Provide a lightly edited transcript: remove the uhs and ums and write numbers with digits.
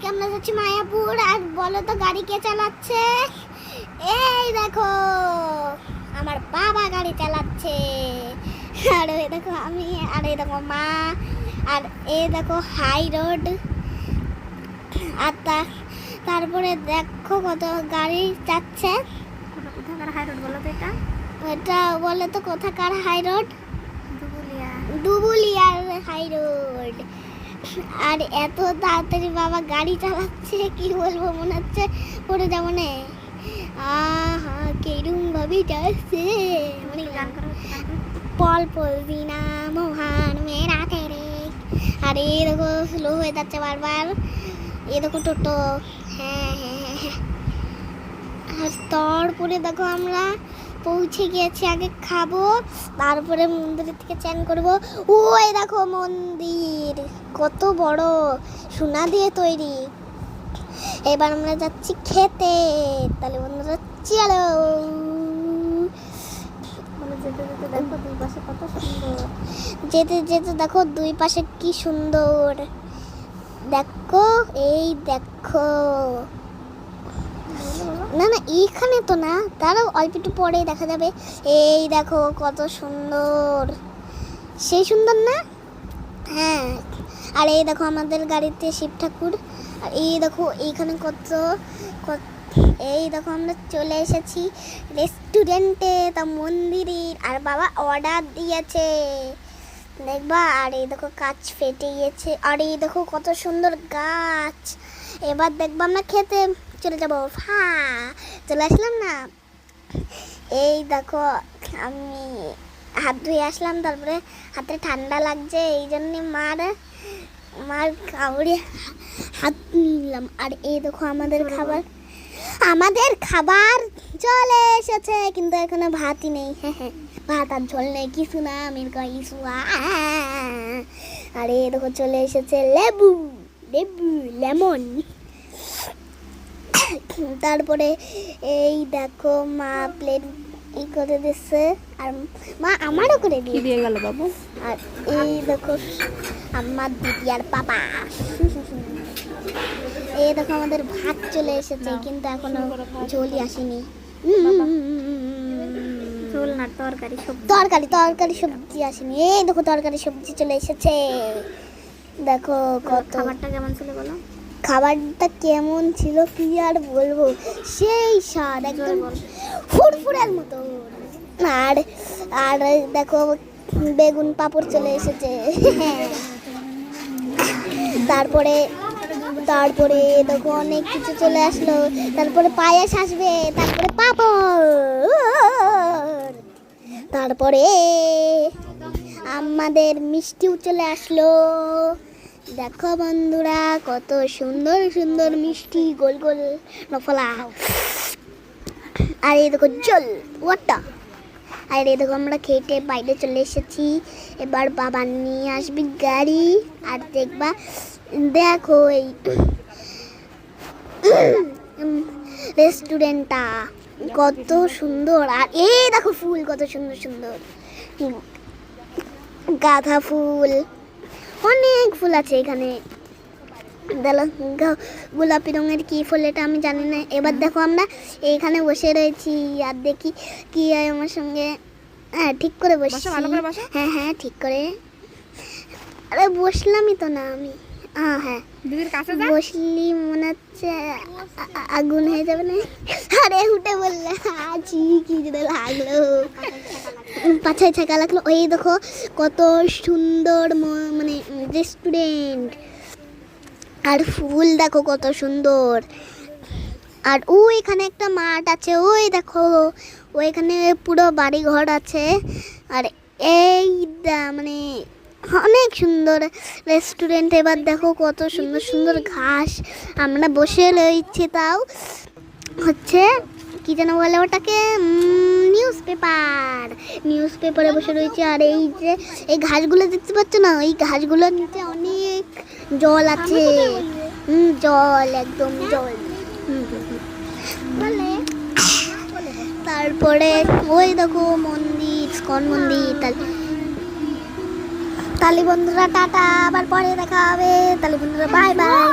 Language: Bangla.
আজকে আমরা যাচ্ছি মায়াপুর। আর বলো তো গাড়ি কে চালাচ্ছে? এই দেখো আমার বাবা গাড়ি চালাচ্ছে। আর এই দেখো আমি, আর এই দেখো মা, আর এই দেখো হাই রোড। আর তারপরে দেখো কত গাড়ি যাচ্ছে। কোথাকার হাই রোড বলো তো? এটা বলে তো কোথাকার হাই রোড? দুবুলিয়ার হাই রোড। আর এত তাড়াতাড়ি বাবা গাড়ি চালাচ্ছে, কি বলবো, মনে হচ্ছে পড়ে যাবো না। আহা কিরম ভাবে যাচ্ছে, মানে গান করো। পল পলবিনা মহান মেরা তেরে। আর এই দেখো স্লো হয়ে যাচ্ছে বারবার। এই দেখো টোটো। হ্যাঁ হ্যাঁ হ্যাঁ হ্যাঁ। আর তারপরে দেখো আমরা পৌঁছে গিয়েছি। আগে খাবো, তারপরে মন্দিরের থেকে চান করবো। ওই দেখো মন্দির কত বড়, সোনা দিয়ে তৈরি। এবার আমরা যাচ্ছি খেতে। তাহলে বন্ধুরা চলো। যেতে যেতে দেখো দুই পাশে কত সুন্দর। যেতে যেতে দেখো দুই পাশে কি সুন্দর। দেখো এই দেখো, না না এইখানে তো না, তারও অল্প একটু পরেই দেখা যাবে। এই দেখো কত সুন্দর, সেই সুন্দর না? হ্যাঁ। আর এই দেখো আমাদের গাড়িতে শিব ঠাকুর। আর এই দেখো এইখানে কত, এই দেখো আমরা চলে এসেছি রেস্টুরেন্টে, তা মন্দিরে। আর বাবা অর্ডার দিয়েছে দেখবা। আর এই দেখো কাঁচ ফেটে গিয়েছে। আর এই দেখো কত সুন্দর গাছ। এবার দেখবা আমরা খেতে চলে যাবো। চলে আসলাম না। এই দেখো আমি হাত ধুয়ে আসলাম, তারপরে হাতে ঠান্ডা লাগছে, এই জন্যে মার কাউরে হাত নিলাম। আর এই দেখো আমাদের খাবার চলে এসেছে, কিন্তু এখনো ভাতই নেই। হ্যাঁ হ্যাঁ, ভাত আর ঝোল নেই, কিছু না, আমির কিছু। আর এই দেখো চলে এসেছে লেমন। তারপরে এই দেখো মা প্লেট ই করে দিচ্ছে, আর মা আমারও করে দিয়ে গেল বাবু। আর এই দেখো আমার দিদি আর পাপা। এই দেখো আমাদের ভাত চলে এসেছে, কিন্তু এখনো ঝোলই আসেনি। ঝোল না, তরকারি সবজি আসেনি। এই দেখো তরকারি সবজি চলে এসেছে। দেখো কত। খাবারটা কেমন ছিল বলো? খাবারটা কেমন ছিল কি আর বলবো, সেই স্বাদ, একদম ফুরফুরের মতো। আর আর দেখো বেগুন পাপড় চলে এসেছে। তারপরে দেখো অনেক কিছু চলে আসলো। তারপরে পায়েস আসবে, তারপরে পাপড়, তারপরে আমাদের মিষ্টিও চলে আসলো। দেখো বন্ধুরা কত সুন্দর সুন্দর মিষ্টি, গোল গোল নফলা। আর এই দেখো জল ওয়াটার। আর এই দেখো আমরা খেটে বাইরে চলে এসেছি। এবার বাবা নিয়ে আসবে গাড়ি। আর দেখো এই রেস্টুরেন্টটা কত সুন্দর। আর এই দেখো ফুল কত সুন্দর সুন্দর, গাঁদা ফুল, অনেক ফুল আছে এখানে। গোলাপি রঙের কি ফুল এটা আমি জানি না। এবার দেখো আমরা এইখানে বসে রয়েছি, আর দেখি কি হয় আমার সঙ্গে। হ্যাঁ ঠিক করে বসছি। হ্যাঁ হ্যাঁ ঠিক করে। আরে বসলামই তো না আমি। হ্যাঁ দিদির কাছে বসলি মনে হচ্ছে আগুন হয়ে যাবে না। আরে উঠে বললে আছি কি লাগলো, পাছায় ছাকা লাগলো। ওই দেখো কত সুন্দর মানে রেস্টুরেন্ট। আর ফুল দেখো কত সুন্দর। আর ওইখানে একটা মাঠ আছে, ওই দেখো ওইখানে পুরো বাড়ি ঘর আছে। আর এই মানে অনেক সুন্দর রেস্টুরেন্ট। এবার দেখো কত সুন্দর সুন্দর ঘাস, আমরা বসে রয়েছি। তাও হচ্ছে কি যেন বলে ওটাকে, নিউজ পেপারে বসে রয়েছে। আর এই যে এই ঘাসগুলো দেখতে পাচ্ছ না, এই ঘাসগুলোর নিচে অনেক জল আছে। জল, একদম জল। তারপরে ওই দেখো মন্দির, ইস্কন মন্দির। তাহলে বন্ধুরা টাটা, আবার পরে দেখা হবে। তাহলে বন্ধুরা বাই বাই।